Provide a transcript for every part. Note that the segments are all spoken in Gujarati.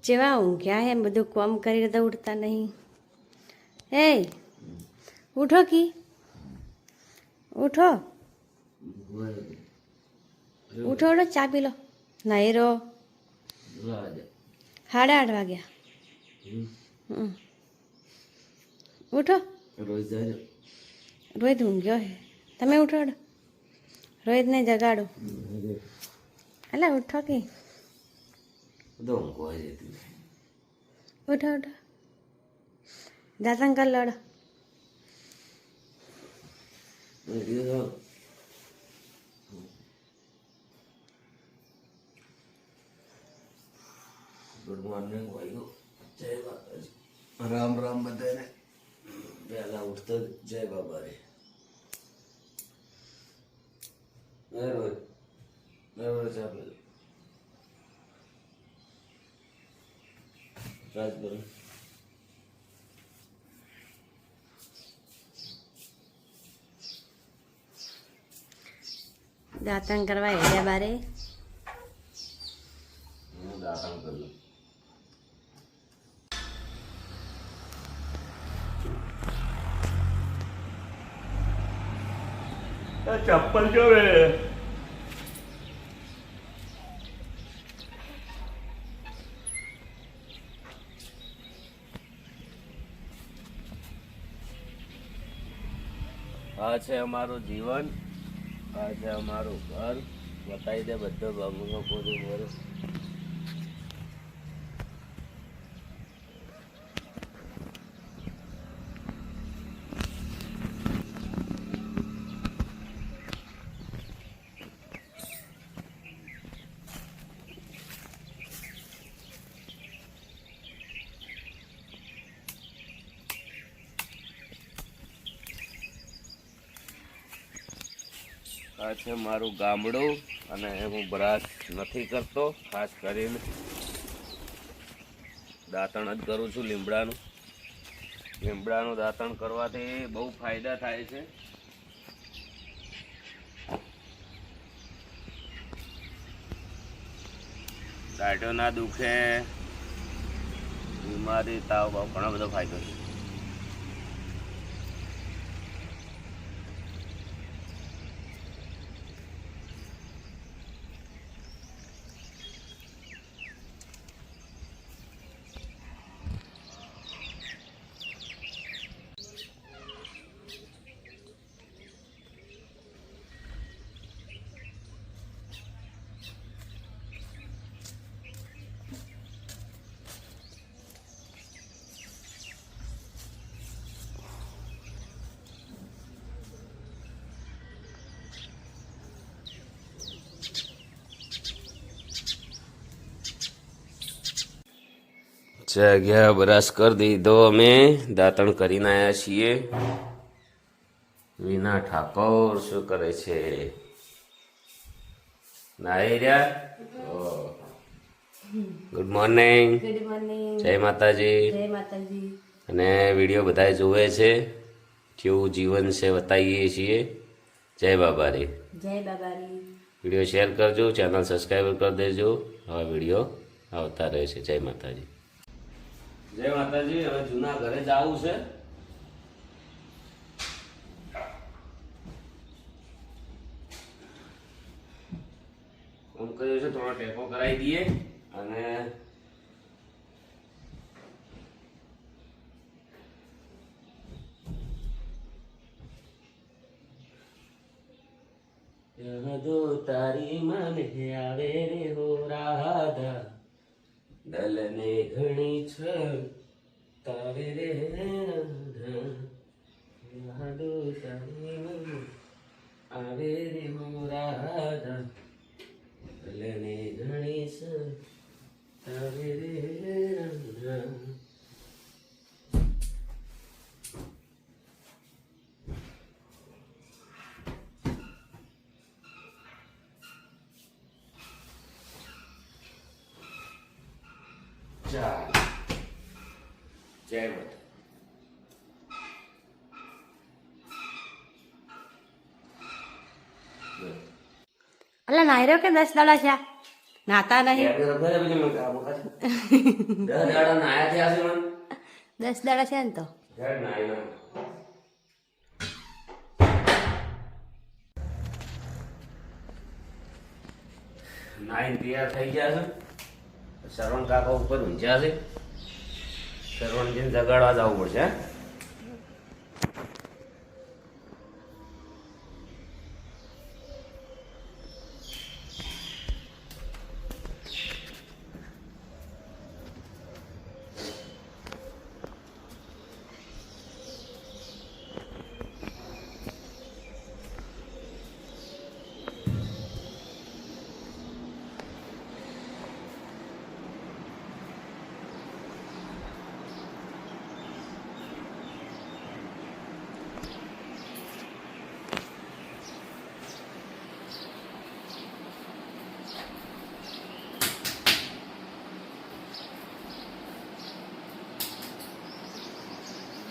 જેવા ઊંઘ્યા હે બધું કામ કરી તો ઉઠતા નહીં. એ ઉઠો કી ઉઠો ઉઠો ઉઠો ચા પી લો. નહીં રો 8:30 વાગ્યા. ઉઠો રોહિત ઊંઘ્યો હે. તમે ઉઠો રોહિતને જગાડો. અલા ઉઠો કી ઉઠો ઉઠો દાતણ કર લડો. ગુડ મોર્નિંગ ભાઈઓ, જય બાબાજી. રામ રામ બધાને. પહેલા ઉઠતો જય બાબા રે. બરાબર ચા પી રાજભર. દાતણ કરવા હેડ્યા બારે. હું દાતણ કરું. ચપ્પલ જો રે. આ છે અમારું જીવન, આ છે અમારું ઘર. બતાવી દે બધો બંગલો પૂરું ભરું. આ છે મારું ગામડું અને હું બ્રશ નથી કરતો. ખાસ કરીને દાંતણ જ કરું છું લીમડાનું. લીમડાનું દાંતણ કરવાથી બહુ ફાયદા થાય છે. દાઢો ના દુખે, બીમારી તાવ બાવ ઘણો બધો ફાયદો છે. જગ્યા બ્રશ કરી દીધો. અમે દાંતણ કરીને આવ્યા છીએ. વિના ઠાકોર શું કરે છે? નાઈ રહ્યા. Good morning. Good morning. જય માતાજી. જય માતાજી. અને વિડીયો બધા જોવે છે, કેવું જીવન છે બતાવીએ છીએ. જય બાબા રે. જય બાબા રે. વિડીયો શેર કરજો, ચેનલ સબસ્ક્રાઈબ કરી દેજો. હવે વિડીયો આવતા રહે છે. જય માતાજી. જય માતાજી. હવે જૂના ઘરે જવું છે. ફોન કર્યો છે, થોડો ટેકો કરાવી દઈએ અને યાદો તારી મને આવે રે હો રાધા, દલને ઘણી છે તારે રે રાધા. યાદો તારી મને આવે રે હો રાધા, દલને ઘણી છે તારે રે રાધા. ચાલ, જય માતા. અલા નાયરો કે 10 દાડા છે. નાતા નહીં. 10 દાડા નાયા થયા છે મને. 10 દાડા છે ને તો. હેડ નાય. નાઈન તૈયાર થઈ ગયા છે. શ્રવણ કાકા ઉપર ઊંઝ્યા છે. શ્રવણજીને જગાડવા જવું પડશે.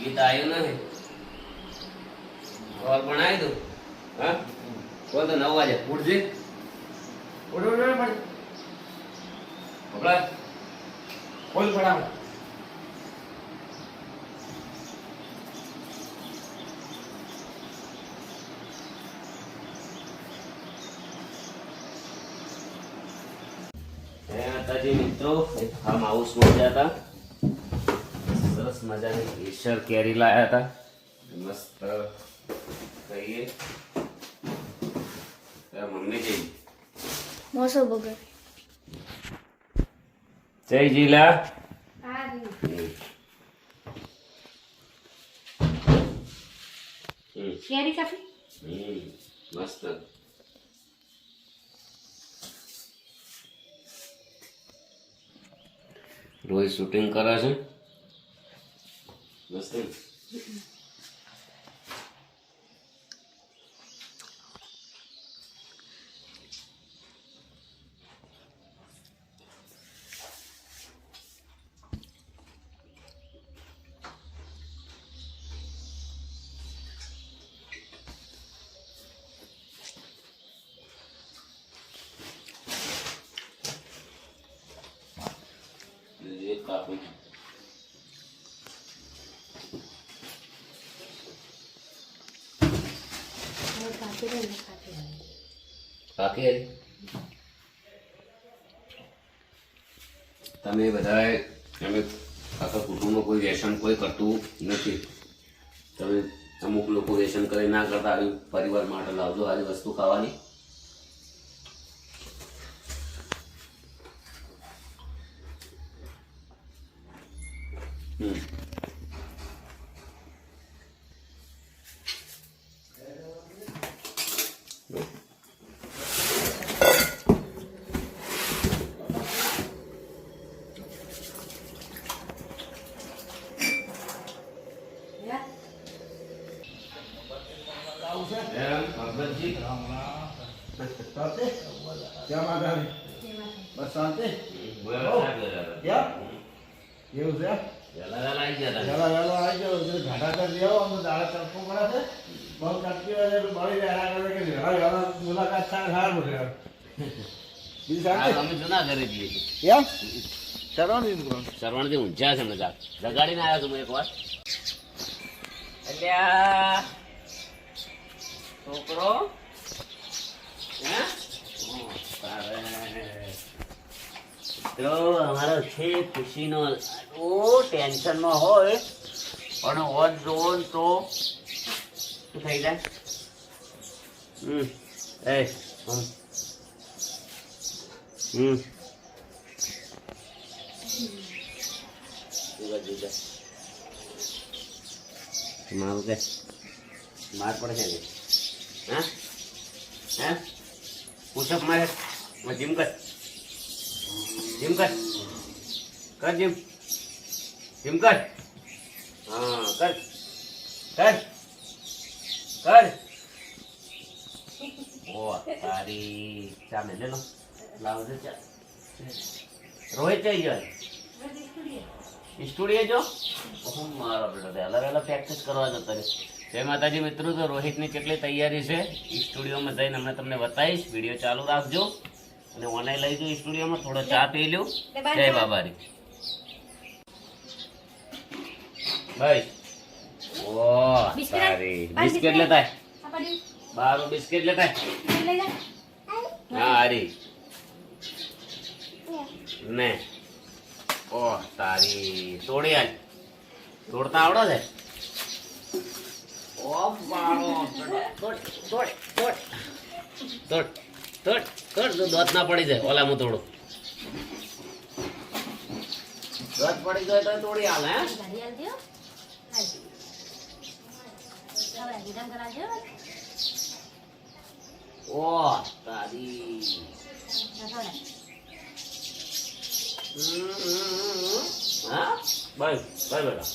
गीत आयो नहीं और बनाई दो. हाँ बोल तो 9 वाजे उठ जी. उठ उठ उठ पड़ पकड़ा खोल पड़ा. ताजी मित्रों हम हाउस में जाता સરસ મજાની કેસર કેરી લાયા હતા. મસ્ત કહીએ મમ્મી જઈ મોસો બગર જય જીલા. કેરી કાફી મસ્ત. રોજ શૂટિંગ કરે છે. મસ્ત. ये काफी બાકી તમે બધાએ અમે આખા કુટુંબમાં કોઈ વ્યસન કોઈ કરતું નથી. તમે અમુક લોકો વ્યસન કરી ના કરતા આવી પરિવાર માટે લાવજો આવી વસ્તુ ખાવાની. બસ શાંતિ. એવું છે વહેલા આવી જાવ ઘાટા કરી આવો અમને દાડા ચડકો પડે છે. બહુ ચડકી હોય તો બળી રહ્યા કરે કે વહેલા મુલાકાત થાય સારું છે. બીજું શાંતિ અમે જૂના ઘરે જઈએ છીએ. એમ સરવણથી ઊંઝા છે મજા જગાડીને આવ્યા છું એક વાર. અલ્યા છોકરો હે તો અમારો છે ખુશીનો ટેન્શનમાં હોય પણ વોટ જોવો ને તો શું થઈ જાય. મારું કે માર પડે છે હા હા પૂછપ મારે જીમ કર જીમ કર કર જીમ જીમ કર હા કર કર કર ઓ તારી ચા મેં લે લો લાવજો ચા. રોહિત જઈ ગયો સ્ટુડિયો જો હું મારો બેટો વહેલા પ્રેક્ટિસ કરવા જતો રહે. જય માતાજી મિત્રો. તો રોહિતની કેટલી તૈયારી છે સ્ટુડિયોમાં જઈને હમણાં તમને બતાવીશ. વિડીયો ચાલુ રાખજો અને ઓને લઈ જઈ સ્ટુડિયોમાં થોડો ચા પી લ્યો. જય બાબારી. ભાઈ ઓ સારી બિસ્કિટ લેતા બારું બિસ્કિટ લેતા હા હરી ને ઓ તારી તોડી આજ તોડતા આવડો છે ઓ બાળો તોડ તોડ તોડ તોડ તોડ તોડ જો દોત ના પડી જાય ઓલા હું તોડું દોત પડી જાય તો તોડી હાલ હે ઓ તારી હા ભાઈ ભાઈ બેટા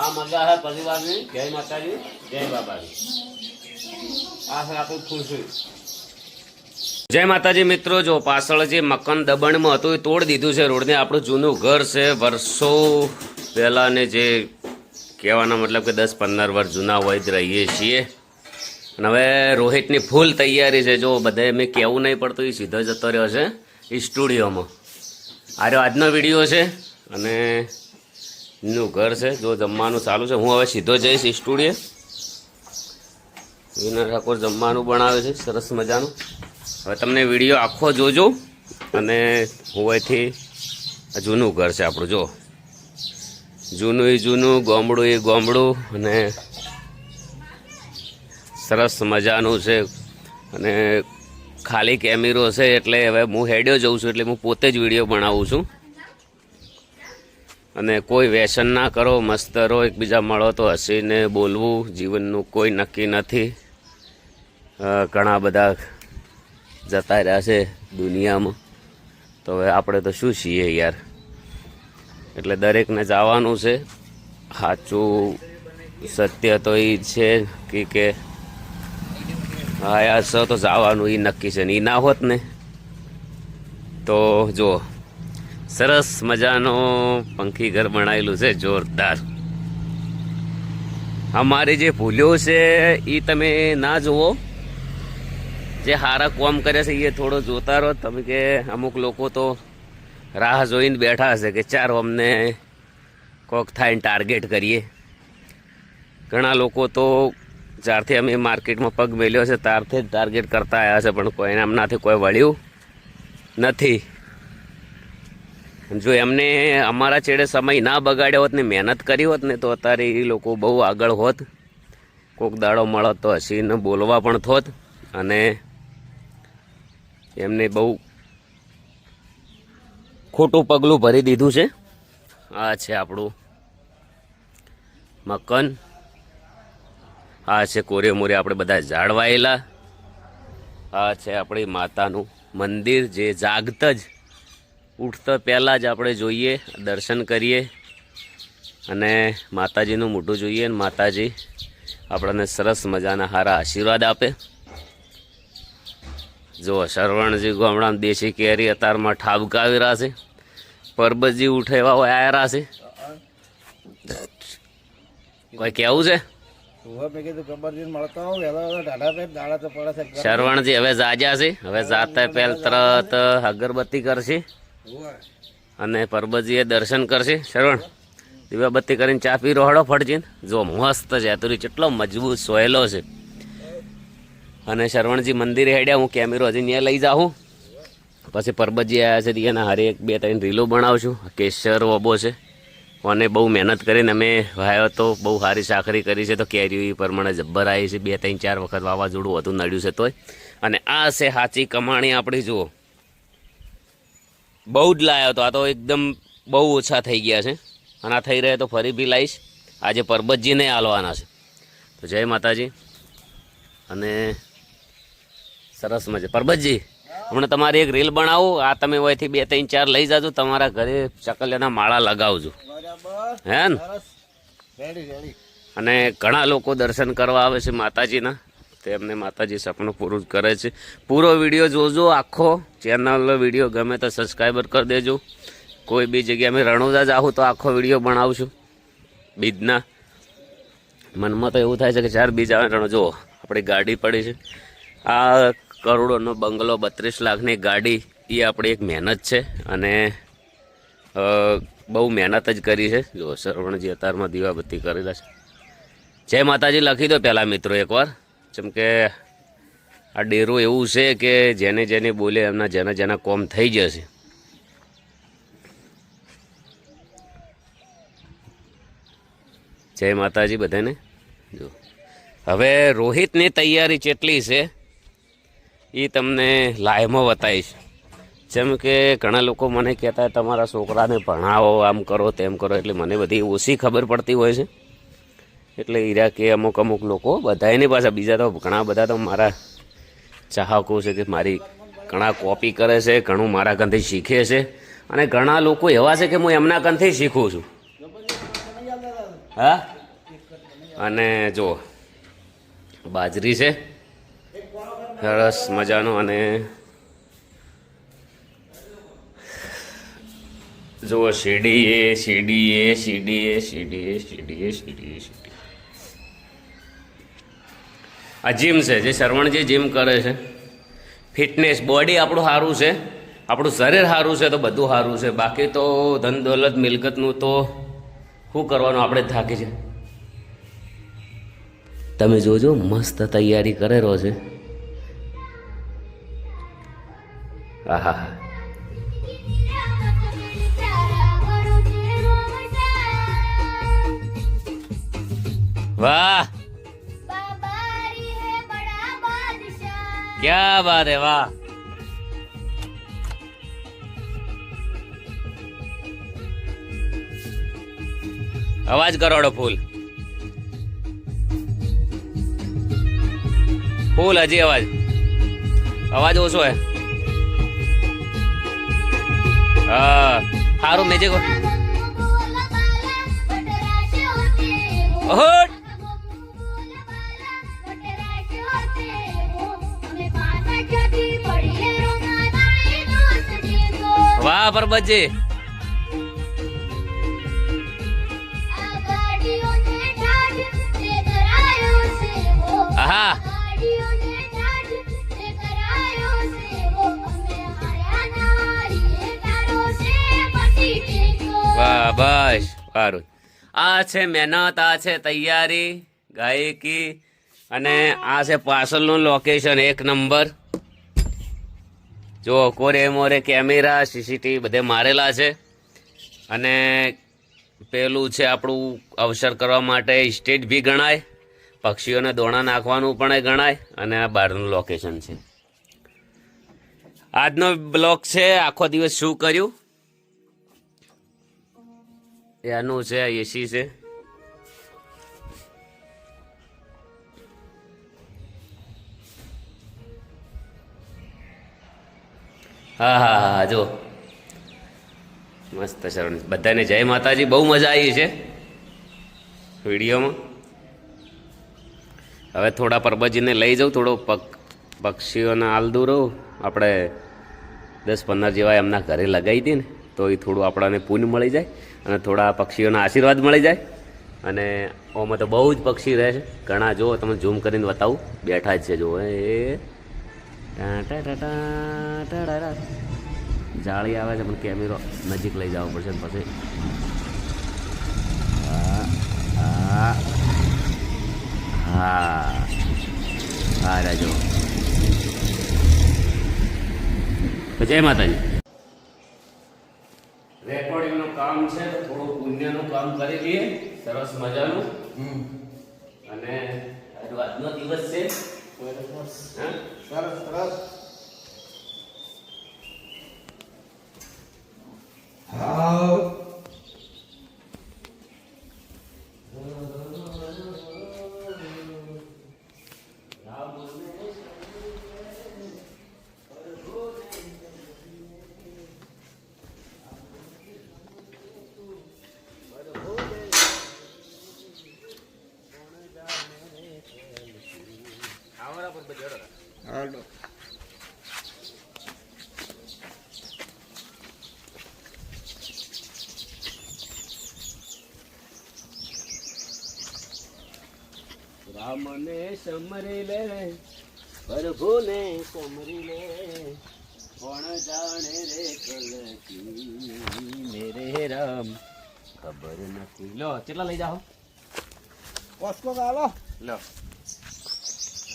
આ મજા હે પરિવારની. જય માતાજી જય બાબાજી. આ છે આપણે ખુરશી. જય માતાજી મિત્રો. જો પાછળ જે મકાન દબાણમાં હતું એ તોડી દીધું છે રોડને. આપણું જૂનું ઘર છે વર્ષો પહેલાંને જે કહેવાનો મતલબ કે 10-15 વર્ષ જૂના હોય જ રહીએ છીએ. અને હવે રોહિતની ફૂલ તૈયારી છે. જો બધે મેં કહેવું નહીં પડતું, એ સીધો જતો રહ્યો છે સ્ટુડિયોમાં. આર્યો આજનો વિડીયો છે અને એનું ઘર છે. જો જમવાનું ચાલુ છે. હું હવે સીધો જઈશ સ્ટુડિયો. વિનર ઠાકોર જમવાનું બનાવે છે સરસ મજાનું. હવે તમને વિડીયો આખો જોજો. અને હું અહીંથી જૂનું ઘર છે આપણું. જો જૂનું એ જૂનું, ગામડું એ ગામડું, અને સરસ મજાનું છે. અને ખાલી કેમેરો છે એટલે હવે હું હેડ્યો જઉં છું એટલે હું પોતે જ વિડીયો બનાવું છું. અને કોઈ વ્યસન ના કરો, મસ્ત રહો, એકબીજા મળો તો હસીને બોલવું. જીવનનું કોઈ નક્કી નથી. ઘણા બધા જતા રહ્યા છે દુનિયામાં, તો હવે આપણે તો શું છીએ યાર. એટલે દરેકને જવાનું છે. સાચું સત્ય તો એ છે કે આયા છો તો જવાનું એ નક્કી છે. ને એ ના હોત ને તો જો સરસ મજાનો પંખી ઘર બનાવેલું છે જોરદાર. અમારી જે ભૂલ્યો છે એ તમે ના જુઓ. જે સારા કામ કરે છે એ થોડો જોતા રહો તમે. કે અમુક લોકો તો રાહ જોઈને બેઠા હશે કે ચાલો અમને કોક થાય ટાર્ગેટ કરીએ. ઘણા લોકો તો જ્યારથી અમે માર્કેટમાં પગ મેલ્યો છે ત્યારથી જ ટાર્ગેટ કરતા આવ્યા છે, પણ કોઈ એમનાથી કોઈ વળ્યું નથી. જો એમને અમારા છેડે સમય ના બગાડ્યો હોત ને મહેનત કરી હોત ને તો અત્યારે એ લોકો બહુ આગળ હોત. કોક દાડો મળત તો હસીને બોલવા પણ થોત. અને એમને બહુ ખોટું પગલું ભરી દીધું છે. આ છે આપણું મકાન. આ છે કોરે મોરે આપણે બધા ઝાડવાયેલા. આ છે આપણી માતાનું મંદિર, જે જાગતા જ ઉઠતા પહેલાં જ આપણે જોઈએ, દર્શન કરીએ અને માતાજીનું મોઢું જોઈએ. અને માતાજી આપણને સરસ મજાના સારા આશીર્વાદ આપે. જો શરવણજી ગામડામાં દેશી કેરી અત્યારમાં ઠાબકાવી રહ્યા છે. પરબતજી ઉઠેવા હોય આવ્યા છે. કોઈ કેવું છે શરવણજી? હવે જાજ્યા છે. હવે જાતા પહેલ તરત અગરબત્તી કરશે અને પરબતજીએ દર્શન કરશે. શરવણ દીવાબત્તી કરીને ચા પી રોહડો ફટજીને. જો મસ્ત છે તુરી, કેટલો મજબૂત સોયલો છે. અને શરવણજી મંદિરે હેડ્યા. હું કેમેરો હજી ત્યાં લઈ જાઉં. પછી પરબતજી આવ્યા છે એના હારે 1-2-3 રીલો બનાવશું. કેસર ઓબો છે અને બહુ મહેનત કરીને અમે વાયો તો બહુ સારી સાખરી કરી છે. તો કેરીઓ એ પ્રમાણે જબ્બર આવી છે. 2-3-4 વખત વાવાઝોડું હતું નડ્યું છે તોય. અને આ છે સાચી કમાણી આપણી. જુઓ બહુ જ લાવ્યો હતો. આ તો એકદમ બહુ ઓછા થઈ ગયા છે. અને આ થઈ રહે તો ફરી બી લાવીશ. આજે પરબતજીને હાલવાના છે. તો જય માતાજી. અને સરસ મજા. પરબતજી હમણાં તમારી એક રીલ બનાવું. આ તમે અહીંથી 2-3-4 લઈ જાજો. તમારા ઘરે ચકલિયાના માળા લગાવજો હે ને. અને ઘણા લોકો દર્શન કરવા આવે છે માતાજીના. તેમને માતાજી સપનું પૂરું કરે છે. પૂરો વિડીયો જોજો આખો. ચેનલ વિડીયો ગમે તો સબસ્ક્રાઈબર કરી દેજો. કોઈ બી જગ્યાએ અમે રણોદા જાઉં તો આખો વિડીયો બનાવશું બીજના. મનમાં તો એવું થાય છે કે 4 બીજ આવે રણો. જુઓ આપણી ગાડી પડી છે. આ કરોડોનો બંગલો, 32 લાખની ગાડી, એ આપણી એક મહેનત છે. અને બહુ મહેનત જ કરી છે. જો શ્રવણજી અત્યારમાં દીવાબત્તી કરેલા છે. જય માતાજી લખી દો પહેલાં મિત્રો એકવાર, જેમ કે આ ડેરું એવું છે કે જેને જેને બોલે એમના જેના જેના કોમ થઈ જશે. જય માતાજી બધાને. જો હવે રોહિતની તૈયારી કેટલી છે એ તમને લાઈવમાં બતાવીશ. જેમ કે ઘણા લોકો મને કહેતા તમારા છોકરાને ભણાવો, આમ કરો તેમ કરો, એટલે મને બધી ઓછી ખબર પડતી હોય છે. એટલે હીરા કે અમુક અમુક લોકો બધાની પાસે, બીજા તો ઘણા બધા તો મારા ચાહકો છે કે મારી ઘણા કોપી કરે છે, ઘણું મારા કંથી શીખે છે. અને ઘણા લોકો એવા છે કે હું એમના કંથી શીખું છું. હા, અને જો બાજરી છે સરસ મજાનો. અને જુઓ સીડી. આ જીમ છે, જે શ્રવણજી જીમ કરે છે. ફિટનેસ, બોડી આપણું સારું છે, આપણું શરીર સારું છે તો બધું સારું છે. બાકી તો ધન દોલત મિલકતનું તો શું કરવાનું, આપણે જ થાકી છે. તમે જોજો મસ્ત તૈયારી કરેલો છે. આહા, વાહ, क्या बात है, वाह. અવાજ કરોડો ફૂલ હજી અવાજ ઓછો હે. હા, સારું મેજિક. વાહ પરબતજી, આહા, વાહ બસ સારું. આ છે મહેનત, આ છે તૈયારી, ગાયકી, અને આ છે પાછળનું લોકેશન એક નંબર. જો કોરે મોરે કેમેરા, સીસીટીવી બધે મારેલા છે. અને પેલું છે આપણું અવસર કરવા માટે સ્ટેજ બી ગણાય, પક્ષીઓને દોણા નાખવાનું પણ ગણાય. અને આ બહારનું લોકેશન છે. આજનો બ્લોગ છે આખો દિવસ શું કર્યું એનું છે. એસી છે, હા હા હા, જો મસ્ત શરણ. બધાને જય માતાજી. બહુ મજા આવી છે વિડીયોમાં. હવે થોડા પરબતજીને લઈ જાઉં, થોડો પક્ષીઓને હાલ દઉં રહું. આપણે 10-15 જેવા એમના ઘરે લગાવી દઈએ ને તો એ થોડું આપણને પુણ્ય મળી જાય અને થોડા પક્ષીઓના આશીર્વાદ મળી જાય. અને ઓમાં તો બહુ જ પક્ષી રહે છે ઘણા. જો તમે ઝૂમ કરીને બતાવું, બેઠા જ છે. જો એ જાળી આવે છે પણ કેમેરો નજીક લઈ જવો પડશે પછી. હા હા હા, રાજો. જય માતાજી. રેકોર્ડિંગનું કામ છે તો થોડું પુણ્યનું કામ કરી લઈએ સરસ મજાનું. અને આજનો દિવસ છે સરસ સરસ. હા, રામને સમરી લે પ્રભુને સમરી લે કોણ જાણે રે કલકી મેરે રામ ખબર નથી. લો કેટલા લઈ જાઓ? વસ્તુ તો હાલો. લો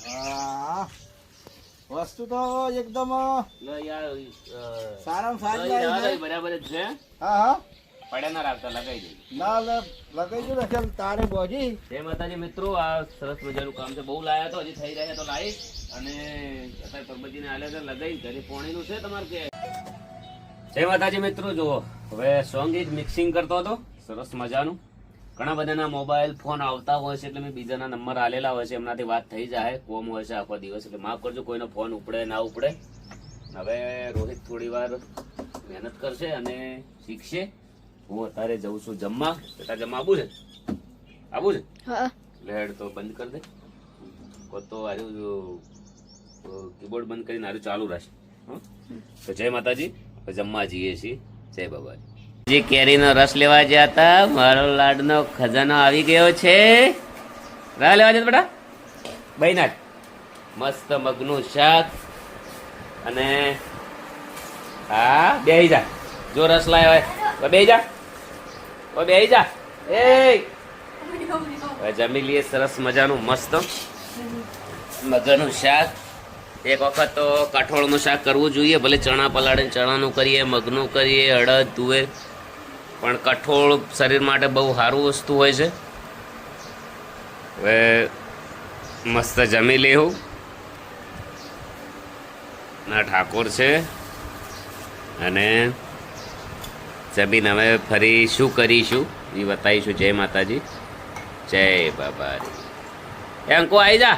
હા વસ્તુ તો એકદમ લો યાર સારામાં સારી આવી છે. બરાબર જ છે. હા હા પડ્યા ના રાખતા લગાઈ દે. ના લગાઈ દો ને ચાલ તારે બોજી. જય માતાજી મિત્રો, આ સરસ મજાનું કામ છે. બહુ લાયા તો હજી થઈ રહ્યા તો લાવી અને અત્યારે પરબતજીને આલ્યા છે લગાઈ ઘરે પોણીનું છે તમારે કે. જય માતાજી મિત્રો, જુઓ હવે સોંગ જ મિક્સિંગ કરતો હતો સરસ મજાનું. ઘણા બધાના મોબાઈલ ફોન આવતા હોય છે એટલે મેં બીજાના નંબર આલેલા હોય છે, એમનાથી વાત થઈ જાય. કોમ હોય છે આખો દિવસ એટલે માફ કરજો કોઈનો ફોન ઉપડે ના ઉપડે. હવે રોહિત થોડી વાર મહેનત કરશે અને શીખશે. હું અત્યારે જઉં છું જમવા. બેટા જમવા આવું છે? આવું છે? લેડ તો બંધ કરી દે. તો આર્યું કીબોર્ડ બંધ કરીને આર્યું ચાલુ રહેશે. તો જય માતાજી, જમવા જઈએ છીએ. જય બાબાજી. જે કેરીનો રસ લેવા ગયા હતા, મારો લાડનો ખજાનો આવી ગયો છે. રાહ લેવા જતો બેટા બહેના. મસ્ત મગનું શાક અને હા બેહી જા. જો રસ લાવ્યો હોય બેહી જા. ઓ બેહી જા. એ હવે જમી લઈએ સરસ મજાનું મસ્ત મગનું શાક. એક વખત તો કઠોળનું શાક કરવું જોઈએ, ભલે ચણા પલાળે ચણાનું કરીએ, મગનું કરીએ, અડદ તુવેર, પણ કઠોળ શરીર માટે બહુ સારું વસ્તુ હોય છે. હવે મસ્ત જમી લેવું. ના ઠાકોર છે અને જમીન હવે ફરી શું કરીશું એ બતાવીશું. જય માતાજી, જય બાબાજી. એ અંકો આવી જા.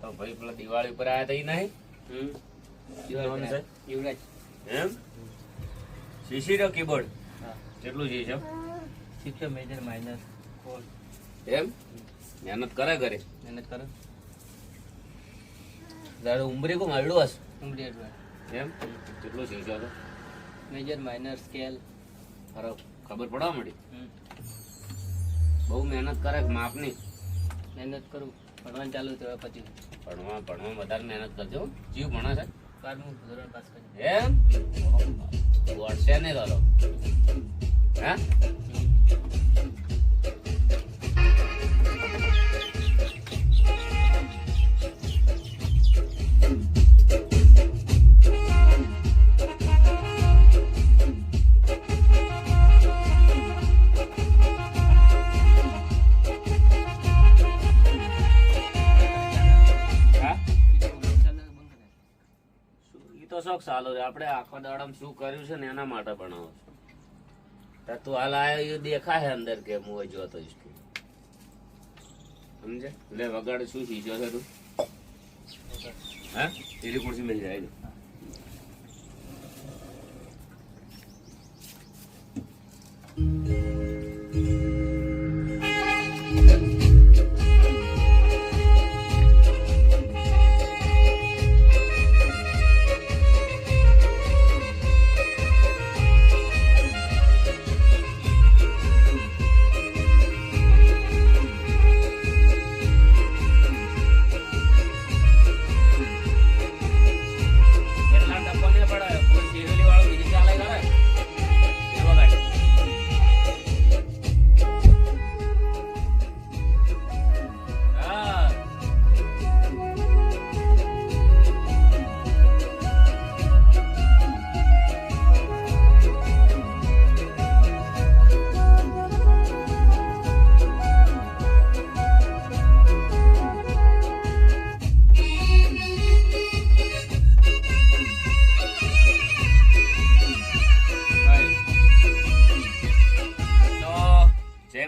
તો ભાઈ પેલા દિવાળી ઉપર આયા તઈ નહીં યુવરાજ એમ સીસી નો કીબોર્ડ કેટલું છે શિક્ષક મેજર માઇનર એમ મહેનત કરે ઘરે મહેનત કરો દાડો ઉંમરે કો મારડો હસ ઉમરી એમ કેટલું શીખ્યો હતો મેજર માઇનર સ્કેલ ફરક ખબર પડવા મળી. બહુ મહેનત કરે માપની મહેનત કરું ભણવાનું ચાલુ થયું પછી ભણવા વધારે મહેનત કરજો. જીવ ભણે છે 12મું ધોરણ પાસ કર્યું એમ વોટ્સએ ને તારો હા શોખ સાલો છે. આપણે આખો દાડમ શું કર્યું છે ને એના માટે ભણાવો છો. તું હાલ આવ્યો એ દેખાય અંદર કે હું જોતો સમજે. લે વગાડ શું શીખ્યો છે તું? હા તેરી કુર્સી મિલ જાય.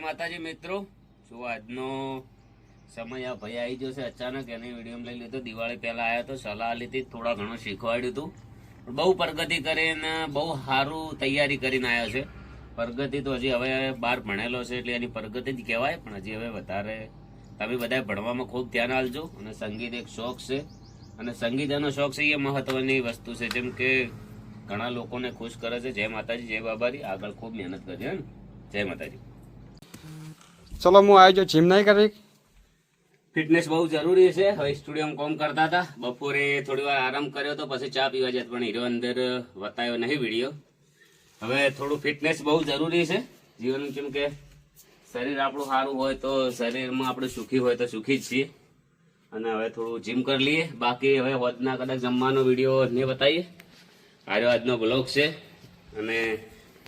માતાજી મિત્રો, શું આજનો સમય આ ભાઈ આવી ગયો છે અચાનક. એને વિડીયો લઈ લીધો. દિવાળી પહેલા આવ્યા તો સલાહ લીધી, થોડા ઘણું શીખવાડ્યું હતું. બહુ પ્રગતિ કરીને બહુ સારું તૈયારી કરીને આવ્યો છે. પ્રગતિ તો હજી હવે 12 ભણેલો છે એટલે એની પ્રગતિ જ કહેવાય, પણ હજી હવે વધારે તમે બધા ભણવામાં ખૂબ ધ્યાન આપજો. અને સંગીત એક શોખ છે, અને સંગીત એનો શોખ છે એ મહત્વની વસ્તુ છે. જેમ કે ઘણા લોકોને ખુશ કરે છે. જય માતાજી, જય બાબાજી. આગળ ખૂબ મહેનત કરજે ને. જય માતાજી. ચલો હું આવજો, જીમ નહીં કરી. ફિટનેસ બહુ જરૂરી છે. હવે સ્ટુડિયોમાં કામ કરતા હતા, બપોરે થોડી વાર આરામ કર્યો તો પછી ચા પીવા જત, પણ હીરો અંદર બતાવ્યો નહીં વિડીયો. હવે થોડું ફિટનેસ બહુ જરૂરી છે જીવન. કેમ કે શરીર આપણું સારું હોય તો શરીરમાં આપણે સુખી હોય તો સુખી જ છીએ. અને હવે થોડું જીમ કરી લઈએ. બાકી હવે હોદના કદાચ જમવાનો વિડીયો નહીં બતાવીએ. આર્યો આજનો બ્લોગ છે, અને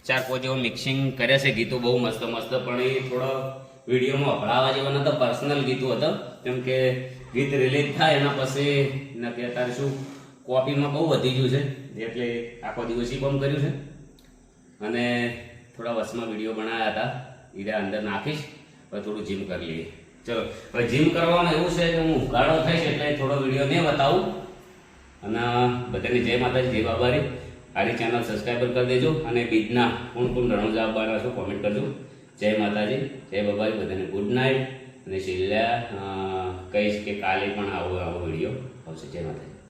4-5 જેવો મિક્સિંગ કર્યા છે ગીતો બહુ મસ્ત મસ્ત, પણ એ થોડો વિડીયોમાં વપરાવા જેવા નતો, પર્સનલ ગીતો હતો. કેમ કે ગીત રિલીઝ થાય એના પછી નથી અત્યારે શું કોપીમાં બહુ વધી ગયું છે, એટલે આખો દિવસ બંધ કર્યું છે. અને થોડા વસમાં વિડીયો બનાવ્યા હતા, એ અંદર નાખીશ. હવે થોડું જીમ કરી લઈએ. ચલો, હવે જીમ કરવાનું એવું છે કે હું ઉઘાડો થઈશ એટલે થોડો વિડીયો નહીં બતાવું. અને બધાને જય માતાજી, જય બાબારી. આરી ચેનલ સબસ્ક્રાઈબર કરી દેજો. અને બીજના કોણ રણોજા આવવાના છો કોમેન્ટ કરજો. જય માતાજી, જય બાબારી. બધાને ગુડ નાઇટ. અને છેલ્લા કહીશ કે કાલે પણ આવો વિડીયો આવશે. જય માતાજી.